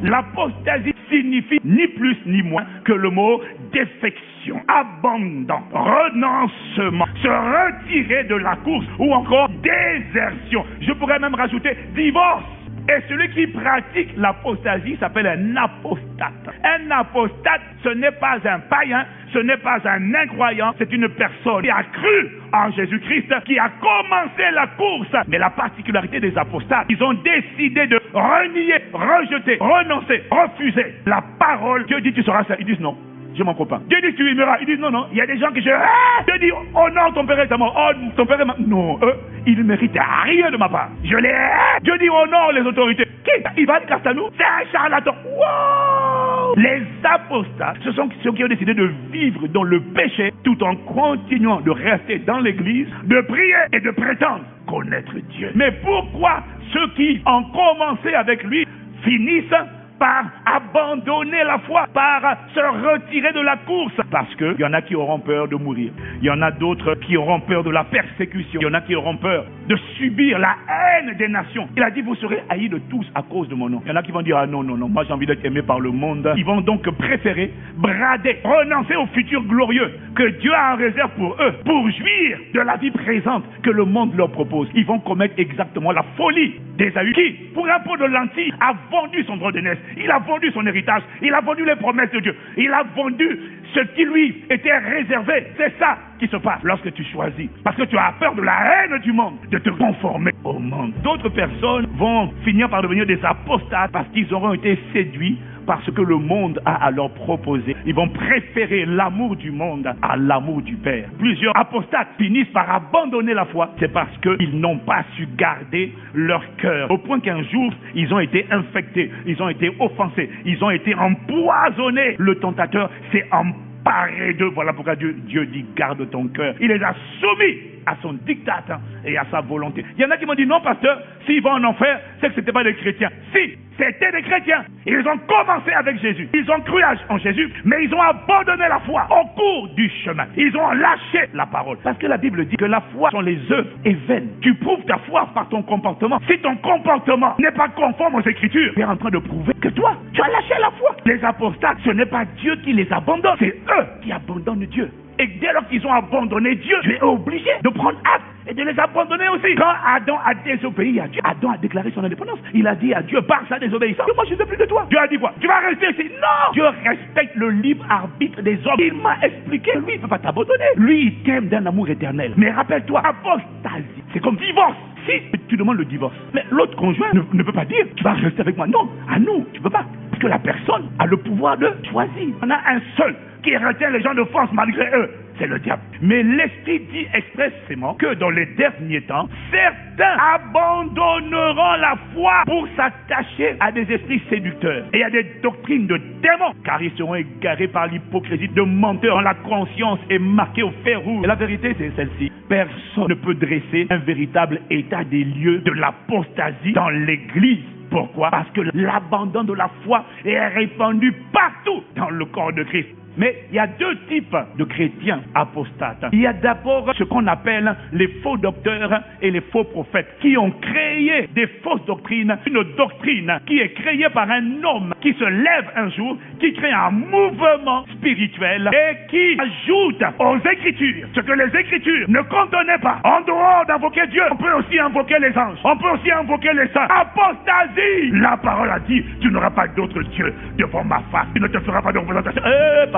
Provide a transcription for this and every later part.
L'apostasie signifie ni plus ni moins que le mot défection, abandon, renoncement, se retirer de la course ou encore désertion. Je pourrais même rajouter divorce. Et celui qui pratique l'apostasie s'appelle un apostate. Un apostate, ce n'est pas un païen, ce n'est pas un incroyant, c'est une personne qui a cru en Jésus-Christ, qui a commencé la course. Mais la particularité des apostates, ils ont décidé de renier, rejeter, renoncer, refuser la parole. Dieu dit tu seras ça, ils disent non. Je m'en copain. Dieu dit tu aimeras. Ils disent non, non. Il y a des gens qui disent Dieu dit oh non, ton père est mort. Oh, ton père est mort. Non, eux, ils ne méritent rien de ma part. Je les hais. Dieu dit oh non, les autorités. Qui Ivan Castanou, c'est un charlatan. Wow. Les apostats, ce sont ceux qui ont décidé de vivre dans le péché tout en continuant de rester dans l'église, de prier et de prétendre connaître Dieu. Mais pourquoi ceux qui ont commencé avec lui finissent par abandonner la foi, par se retirer de la course? Parce qu'il y en a qui auront peur de mourir. Il y en a d'autres qui auront peur de la persécution. Il y en a qui auront peur de subir la haine des nations. Il a dit, vous serez haïs de tous à cause de mon nom. Il y en a qui vont dire, ah non, non, non, moi j'ai envie d'être aimé par le monde. Ils vont donc préférer brader, renoncer au futur glorieux que Dieu a en réserve pour eux, pour jouir de la vie présente que le monde leur propose. Ils vont commettre exactement la folie d'Ésaü qui, pour un pot de lentilles, a vendu son droit d'aînesse. Il a vendu son héritage, il a vendu les promesses de Dieu, il a vendu ce qui lui était réservé. C'est ça qui se passe lorsque tu choisis, parce que tu as peur de la haine du monde, de te conformer au monde. D'autres personnes vont finir par devenir des apostates parce qu'ils auront été séduits par ce que le monde a à leur proposer. Ils vont préférer l'amour du monde à l'amour du Père. Plusieurs apostates finissent par abandonner la foi. C'est parce qu'ils n'ont pas su garder leur cœur. Au point qu'un jour, ils ont été infectés, ils ont été offensés, ils ont été empoisonnés. Le tentateur s'est emparé d'eux. Voilà pourquoi Dieu dit garde ton cœur. Il les a soumis à son diktat et à sa volonté. Il y en a qui m'ont dit non pasteur, s'ils vont en enfer, c'est que ce n'était pas des chrétiens. Si, c'était des chrétiens. Ils ont commencé avec Jésus. Ils ont cru en Jésus, mais ils ont abandonné la foi au cours du chemin. Ils ont lâché la parole. Parce que la Bible dit que la foi sont les œuvres et vaines. Tu prouves ta foi par ton comportement. Si ton comportement n'est pas conforme aux Écritures, tu es en train de prouver que toi, tu as lâché la foi. Les apostates, ce n'est pas Dieu qui les abandonne, c'est eux qui abandonnent Dieu. Et dès lors qu'ils ont abandonné Dieu, tu es obligé de prendre acte et de les abandonner aussi. Quand Adam a désobéi à Dieu, Adam a déclaré son indépendance. Il a dit à Dieu par sa désobéissance, moi je ne veux plus de toi. Dieu a dit quoi? Tu vas rester ici. Non! Dieu respecte le libre arbitre des hommes. Il m'a expliqué, lui il ne peut pas t'abandonner. Lui il t'aime d'un amour éternel. Mais rappelle-toi, apostasie, c'est comme divorce. Si tu demandes le divorce, mais l'autre conjoint ne peut pas dire tu vas rester avec moi. Non, à nous, tu ne peux pas. Parce que la personne a le pouvoir de choisir. On a un seul qui retient les gens de force malgré eux. C'est le diable. Mais l'Esprit dit expressément que dans les derniers temps, certains abandonneront la foi pour s'attacher à des esprits séducteurs et à des doctrines de démons, car ils seront égarés par l'hypocrisie de menteurs. La conscience est marquée au fer rouge. Et la vérité, c'est celle-ci. Personne ne peut dresser un véritable état des lieux de l'apostasie dans l'Église. Pourquoi? Parce que l'abandon de la foi est répandu partout dans le corps de Christ. Mais il y a deux types de chrétiens apostates. Il y a d'abord ce qu'on appelle les faux docteurs et les faux prophètes qui ont créé des fausses doctrines, une doctrine qui est créée par un homme qui se lève un jour, qui crée un mouvement spirituel et qui ajoute aux Écritures ce que les Écritures ne contenaient pas. En dehors d'invoquer Dieu, on peut aussi invoquer les anges, on peut aussi invoquer les saints. Apostasie! La parole a dit, tu n'auras pas d'autre Dieu devant ma face, tu ne te feras pas de représentation.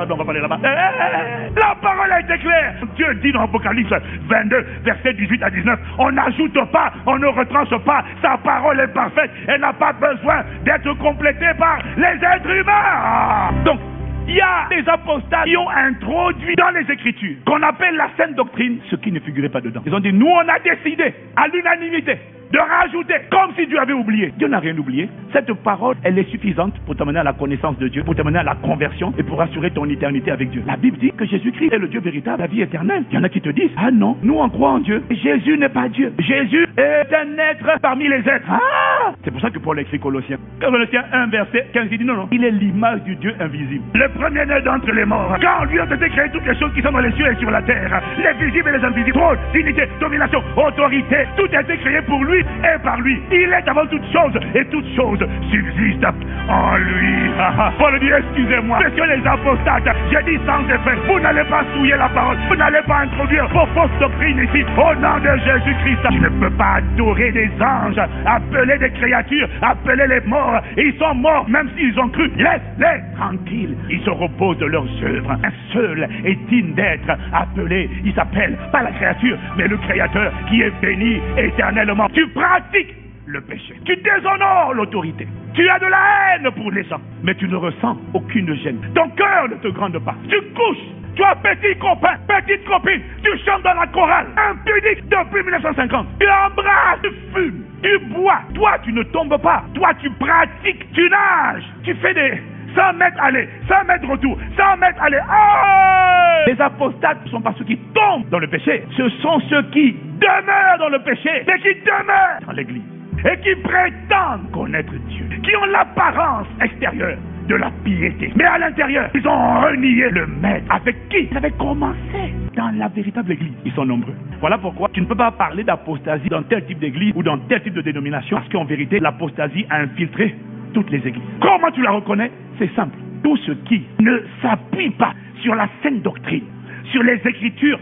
Pardon, on va parler là-bas. La parole a été claire. Dieu dit dans Apocalypse 22, versets 18 à 19, on n'ajoute pas, on ne retranche pas, sa parole est parfaite, elle n'a pas besoin d'être complétée par les êtres humains. Donc, il y a des apostats qui ont introduit dans les Écritures, qu'on appelle la sainte doctrine, ce qui ne figurait pas dedans. Ils ont dit, nous on a décidé, à l'unanimité, de rajouter, comme si Dieu avait oublié. Dieu n'a rien oublié. Cette parole, elle est suffisante pour t'amener à la connaissance de Dieu, pour t'amener à la conversion et pour assurer ton éternité avec Dieu. La Bible dit que Jésus-Christ est le Dieu véritable, la vie éternelle. Il y en a qui te disent, ah non, nous on croit en Dieu. Jésus n'est pas Dieu. Jésus est un être parmi les êtres. Ah! C'est pour ça que Paul écrit Colossiens. Colossiens 1, verset 15, il dit non, il est l'image du Dieu invisible. Le premier-né d'entre les morts. Quand lui ont été créées toutes les choses qui sont dans les cieux et sur la terre, les visibles et les invisibles, trône, dignité, domination, autorité, tout a été créé pour lui. lui et par lui. Il est avant toute chose et toute chose subsiste en lui. Paul dit, excusez-moi, messieurs les apostates, j'ai dit sans effet, vous n'allez pas souiller la parole, vous n'allez pas introduire vos fausses doctrines ici, au nom de Jésus-Christ. Je ne peux pas adorer des anges, appeler des créatures, appeler les morts. Ils sont morts même s'ils ont cru. Laisse-les tranquilles, ils se reposent de leurs œuvres. Un seul est digne d'être appelé. Il s'appelle pas la créature, mais le Créateur qui est béni éternellement. Tu pratiques le péché, tu déshonores l'autorité, tu as de la haine pour les gens, mais tu ne ressens aucune gêne. Ton cœur ne te gronde pas. Tu couches, tu as petit copain, petite copine, tu chantes dans la chorale, impudique depuis 1950, tu embrasses, tu fumes, tu bois. Toi, tu ne tombes pas. Toi, tu pratiques, tu nages, tu fais des 100 mètres aller, 100 mètres retour, 100 mètres aller. Oh! Les apostates ne sont pas ceux qui tombent dans le péché, ce sont ceux qui demeurent dans le péché, mais qui demeurent dans l'église et qui prétendent connaître Dieu, qui ont l'apparence extérieure de la piété, mais à l'intérieur, ils ont renié le maître avec qui ils avaient commencé dans la véritable église. Ils sont nombreux. Voilà pourquoi tu ne peux pas parler d'apostasie dans tel type d'église ou dans tel type de dénomination, parce qu'en vérité, l'apostasie a infiltré toutes les églises. Comment tu la reconnais? C'est simple. Tout ce qui ne s'appuie pas sur la saine doctrine, sur les Écritures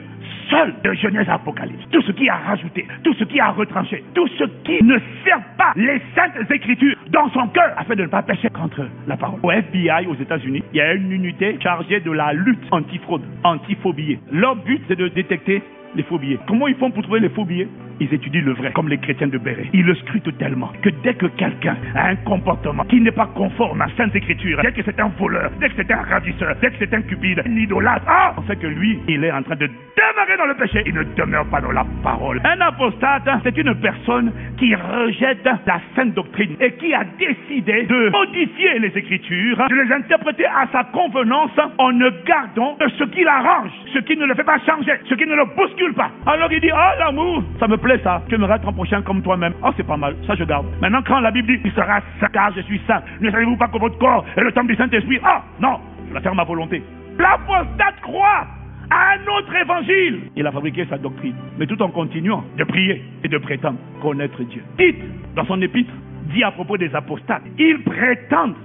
seules de Genèse à Apocalypse, tout ce qui a rajouté, tout ce qui a retranché, tout ce qui ne sert pas les saintes Écritures dans son cœur afin de ne pas pécher contre la parole. Au FBI aux États-Unis, il y a une unité chargée de la lutte anti-fraude, anti-faux billets. Leur but, c'est de détecter les faux billets. Comment ils font pour trouver les faux billets? Ils étudient le vrai, comme les chrétiens de Béret. Ils le scrutent tellement que dès que quelqu'un a un comportement qui n'est pas conforme à Sainte Écriture, dès que c'est un voleur, dès que c'est un ravisseur, dès que c'est un cupide, un idolâtre, on sait que lui, il est en train de demeurer dans le péché. Il ne demeure pas dans la parole. Un apostate, c'est une personne qui rejette la sainte doctrine et qui a décidé de modifier les Écritures, de les interpréter à sa convenance en ne gardant que ce qui l'arrange, ce qui ne le fait pas changer, ce qui ne le bouscule pas. Alors il dit, oh l'amour, ça me plaît ça, tu aimerais ton prochain comme toi-même. Oh c'est pas mal, ça je garde. Maintenant quand la Bible dit, il sera saint car je suis saint, ne savez-vous pas que votre corps est le temple du Saint-Esprit? Ah non, je vais faire ma volonté. L'apostate croit à un autre évangile. Il a fabriqué sa doctrine, mais tout en continuant de prier et de prétendre connaître Dieu. Tite, dans son épître, dit à propos des apostates, ils prétendent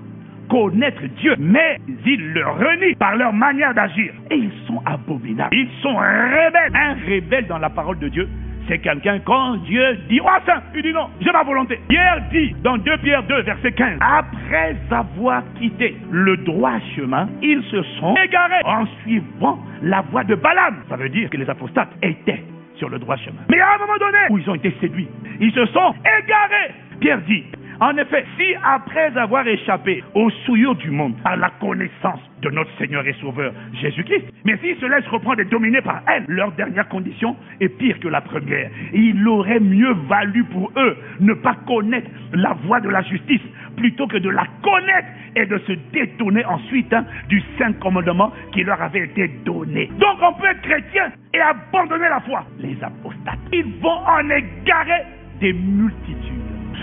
connaître Dieu, mais ils le renient par leur manière d'agir. Et ils sont abominables. Ils sont rebelles. Un rebelle dans la parole de Dieu, c'est quelqu'un, quand Dieu dit, oh saint, il dit non, j'ai ma volonté. Pierre dit, dans 2 Pierre 2, verset 15, après avoir quitté le droit chemin, ils se sont égarés en suivant la voie de Balaam. Ça veut dire que les apostates étaient sur le droit chemin. Mais à un moment donné, où ils ont été séduits, ils se sont égarés. Pierre dit, en effet, si après avoir échappé aux souillures du monde, par la connaissance de notre Seigneur et Sauveur Jésus-Christ, mais s'ils se laissent reprendre et dominer par elle, leur dernière condition est pire que la première. Il aurait mieux valu pour eux ne pas connaître la voie de la justice, plutôt que de la connaître et de se détourner ensuite du saint commandement qui leur avait été donné. Donc on peut être chrétien et abandonner la foi. Les apostates, ils vont en égarer des multitudes.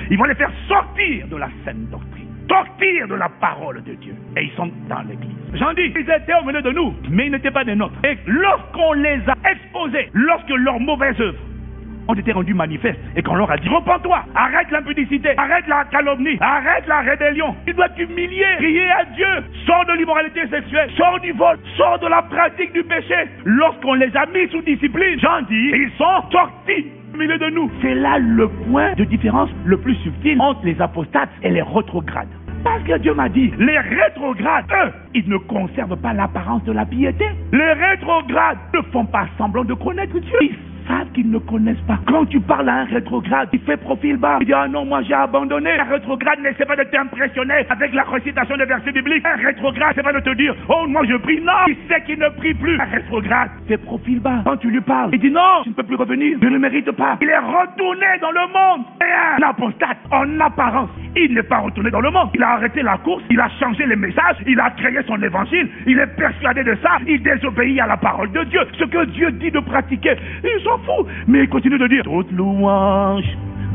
Ils vont les faire sortir de la saine doctrine, sortir de la parole de Dieu. Et ils sont dans l'église. J'en dis, ils étaient au milieu de nous, mais ils n'étaient pas des nôtres. Et lorsqu'on les a exposés, lorsque leurs mauvaises œuvres ont été rendues manifestes, et qu'on leur a dit, repens-toi, arrête l'impudicité, arrête la calomnie, arrête la rébellion, tu dois t'humilier, crier à Dieu, sors de l'immoralité sexuelle, sors du vol, sors de la pratique du péché. Lorsqu'on les a mis sous discipline, j'en dis, ils sont sortis au milieu de nous. C'est là le point de différence le plus subtil entre les apostates et les rétrogrades. Parce que Dieu m'a dit, les rétrogrades, eux, ils ne conservent pas l'apparence de la piété. Les rétrogrades ne font pas semblant de connaître Dieu. Ils savent qu'ils ne connaissent pas. Quand tu parles à un rétrograde, il fait profil bas. Il dit, ah non, moi j'ai abandonné. Un rétrograde n'essaie pas de t'impressionner avec la récitation des versets bibliques. Un rétrograde, c'est pas de te dire, oh moi je prie. Non, il sait qu'il ne prie plus. Un rétrograde, c'est profil bas. Quand tu lui parles, il dit, non, je ne peux plus revenir. Je ne mérite pas. Il est retourné dans le monde. Et un apostate, en apparence, il n'est pas retourné dans le monde. Il a arrêté la course, il a changé les messages, il a créé son évangile, il est persuadé de ça, il désobéit à la parole de Dieu. Ce que Dieu dit de pratiquer, il s'en fout. Mais il continue de dire, toute louange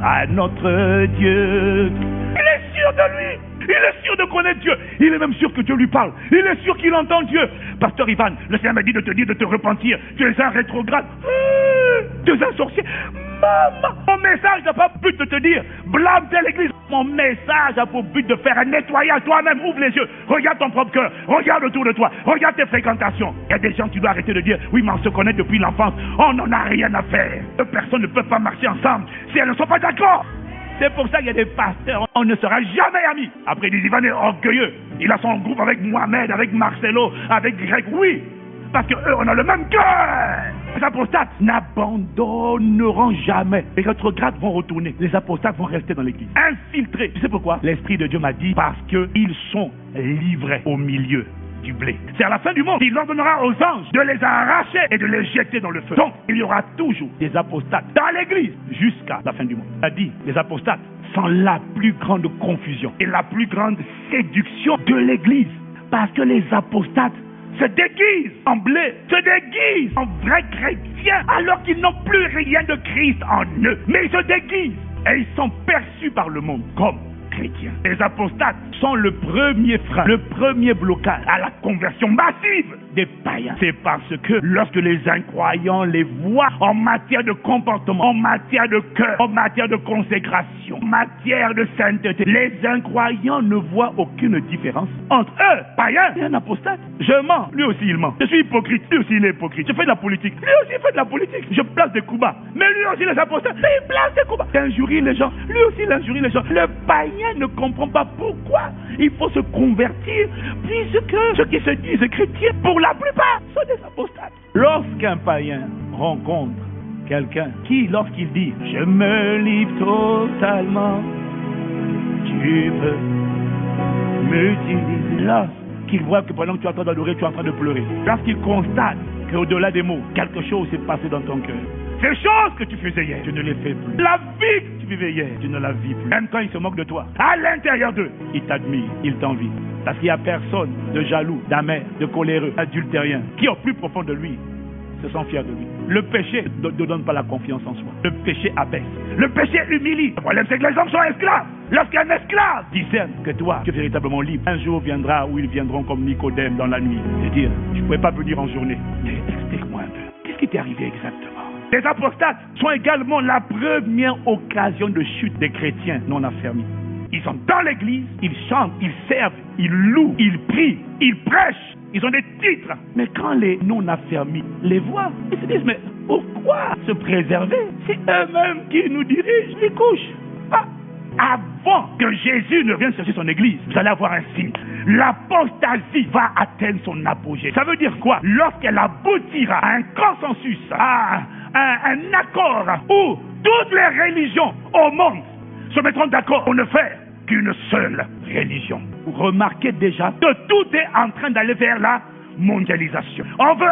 à notre Dieu. Il est sûr de lui. Il est sûr de connaître Dieu. Il est même sûr que Dieu lui parle. Il est sûr qu'il entend Dieu. Pasteur Ivan, le Seigneur m'a dit de te dire de te repentir. Tu es un rétrograde. de un sorcier. Maman, mon message n'a pas but de te dire blâme telle église. Mon message a pour but de faire un nettoyage. Toi-même, ouvre les yeux, regarde ton propre cœur, regarde autour de toi, regarde tes fréquentations. Il y a des gens qui doivent arrêter de dire oui, mais on se connaît depuis l'enfance, on n'en a rien à faire. Deux personnes ne peuvent pas marcher ensemble si elles ne sont pas d'accord. C'est pour ça qu'il y a des pasteurs, on ne sera jamais amis. Après, il dit Ivan est orgueilleux. Il a son groupe avec Mohamed, avec Marcelo, avec Greg. Oui, parce qu'eux, on a le même cœur. Les apostates n'abandonneront jamais. Les rétrogrades vont retourner. Les apostates vont rester dans l'église. Infiltrés. Tu sais pourquoi? L'Esprit de Dieu m'a dit parce qu'ils sont livrés au milieu du blé. C'est à la fin du monde. Il ordonnera aux anges de les arracher et de les jeter dans le feu. Donc, il y aura toujours des apostates dans l'église jusqu'à la fin du monde. Il a dit, les apostates sont la plus grande confusion et la plus grande séduction de l'église. Parce que les apostates se déguisent en blé, se déguisent en vrais chrétiens, alors qu'ils n'ont plus rien de Christ en eux. Mais ils se déguisent et ils sont perçus par le monde comme chrétiens. Les apostates sont le premier frein, le premier blocage à la conversion massive des païens. C'est parce que lorsque les incroyants les voient en matière de comportement, en matière de cœur, en matière de consécration, en matière de sainteté, les incroyants ne voient aucune différence entre eux, païens, et un apostate. Je mens, lui aussi il ment. Je suis hypocrite, lui aussi il est hypocrite. Je fais de la politique, lui aussi il fait de la politique. Je place des coups bas, mais lui aussi les apostates, il place des coups bas. Il injurie les gens, lui aussi il injurie les gens. Le païen ne comprend pas pourquoi il faut se convertir, puisque ceux qui se disent chrétiens, pour la plupart, sont des apostates. Lorsqu'un païen rencontre quelqu'un qui, lorsqu'il dit « Je me livre totalement, tu peux m'utiliser », lorsqu'il voit que pendant que tu es en train d'adorer, tu es en train de pleurer, lorsqu'il constate qu'au-delà des mots, quelque chose s'est passé dans ton cœur, ces choses que tu faisais hier, tu ne les fais plus. La vie que tu vivais hier, tu ne la vis plus. Même quand ils se moquent de toi, à l'intérieur d'eux, ils t'admirent, ils t'envient. Parce qu'il n'y a personne de jaloux, d'amer, de coléreux, d'adultérien, qui au plus profond de lui se sent fier de lui. Le péché ne donne pas la confiance en soi. Le péché abaisse. Le péché humilie. Le problème, c'est que les hommes sont esclaves. Lorsqu'un esclave discerne que toi, tu es véritablement libre, un jour viendra où ils viendront comme Nicodème dans la nuit. C'est-à-dire, je ne pouvais pas venir en journée. Mais explique-moi un peu. Qu'est-ce qui t'est arrivé exactement? Les apostates sont également la première occasion de chute des chrétiens non affermis. Ils sont dans l'église, ils chantent, ils servent, ils louent, ils prient, ils prêchent, ils ont des titres. Mais quand les non affermis les voient, ils se disent, mais pourquoi se préserver? C'est eux-mêmes qui nous dirigent, ils couchent. Avant que Jésus ne vienne chercher son église, vous allez avoir un signe. L'apostasie va atteindre son apogée. Ça veut dire quoi? Lorsqu'elle aboutira à un consensus, à un accord où toutes les religions au monde se mettront d'accord pour ne faire qu'une seule religion. Vous remarquez déjà que tout est en train d'aller vers la mondialisation. On veut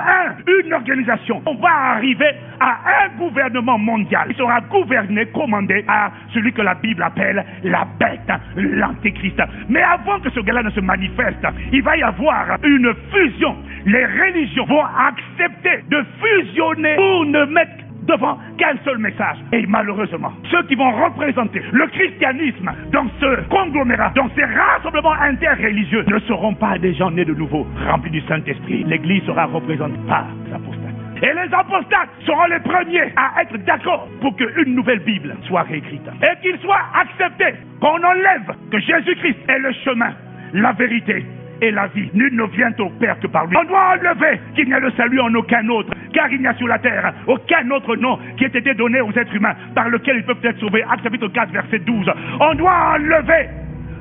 une organisation. On va arriver à un gouvernement mondial. Il sera gouverné, commandé à celui que la Bible appelle la bête, l'antéchrist. Mais avant que ce gars-là ne se manifeste, il va y avoir une fusion. Les religions vont accepter de fusionner pour ne mettre devant qu'un seul message. Et malheureusement, ceux qui vont représenter le christianisme dans ce conglomérat, dans ces rassemblements interreligieux, ne seront pas des gens nés de nouveau, remplis du Saint-Esprit. L'Église sera représentée par les apostates. Et les apostates seront les premiers à être d'accord pour qu'une nouvelle Bible soit réécrite. Et qu'il soit accepté qu'on enlève que Jésus-Christ est le chemin, la vérité et la vie. Nul ne vient au Père que par lui. On doit enlever qu'il n'y a de salut en aucun autre, car il n'y a sur la terre aucun autre nom qui ait été donné aux êtres humains par lequel ils peuvent être sauvés. Actes chapitre 4, verset 12. On doit enlever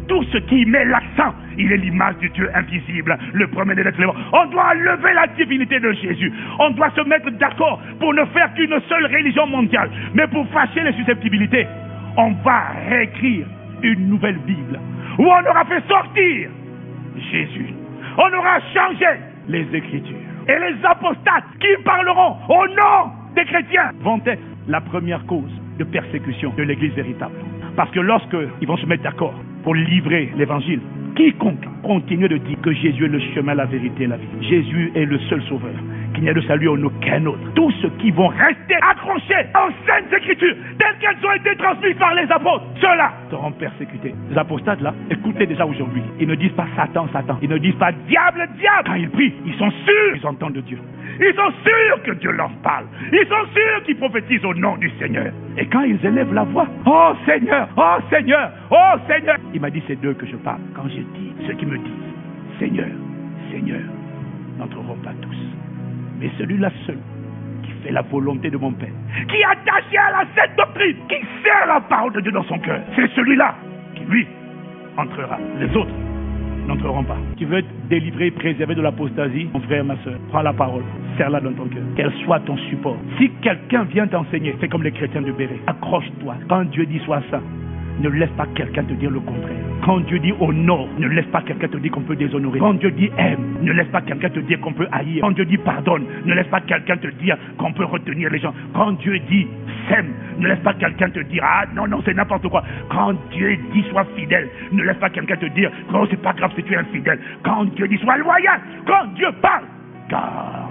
tout ce qui met l'accent. Il est l'image du Dieu invisible, le premier des êtres vivants. On doit enlever la divinité de Jésus. On doit se mettre d'accord pour ne faire qu'une seule religion mondiale. Mais pour fâcher les susceptibilités, on va réécrire une nouvelle Bible où on aura fait sortir Jésus. On aura changé les Écritures. Et les apostates qui parleront au nom des chrétiens vont être la première cause de persécution de l'Église véritable. Parce que lorsqu'ils vont se mettre d'accord pour livrer l'Évangile, quiconque continue de dire que Jésus est le chemin, la vérité et la vie, Jésus est le seul sauveur, qu'il n'y a de salut en aucun autre, tous ceux qui vont rester accrochés aux saintes Écritures telles qu'elles ont été transmises par les apôtres, ceux-là seront persécutés. Les apostates là, écoutez déjà aujourd'hui, ils ne disent pas Satan, Satan, ils ne disent pas diable, diable. Quand ils prient, ils sont sûrs qu'ils entendent de Dieu. Ils sont sûrs que Dieu leur parle. Ils sont sûrs qu'ils prophétisent au nom du Seigneur. Et quand ils élèvent la voix, oh Seigneur, oh Seigneur, oh Seigneur. Il m'a dit, c'est d'eux que je parle. Quand je dis, ceux qui me disent, Seigneur, Seigneur, n'entreront pas tous. Mais celui-là seul, qui fait la volonté de mon Père, qui est attaché à la sainte doctrine, qui sert la parole de Dieu dans son cœur, c'est celui-là qui, lui, entrera. Les autres n'entreront pas. Tu veux être délivré et préservé de l'apostasie, mon frère, ma soeur, prends la parole, serre-la dans ton cœur, qu'elle soit ton support. Si quelqu'un vient t'enseigner, fais comme les chrétiens de Béret, accroche-toi. Quand Dieu dit sois saint, ne laisse pas quelqu'un te dire le contraire. Quand Dieu dit honore, ne laisse pas quelqu'un te dire qu'on peut déshonorer. Quand Dieu dit aime, ne laisse pas quelqu'un te dire qu'on peut haïr. Quand Dieu dit pardonne, ne laisse pas quelqu'un te dire qu'on peut retenir les gens. Quand Dieu dit sème, ne laisse pas quelqu'un te dire ah non, non, c'est n'importe quoi. Quand Dieu dit sois fidèle, ne laisse pas quelqu'un te dire oh, c'est pas grave si tu es infidèle. Quand Dieu dit sois loyal, quand Dieu parle, car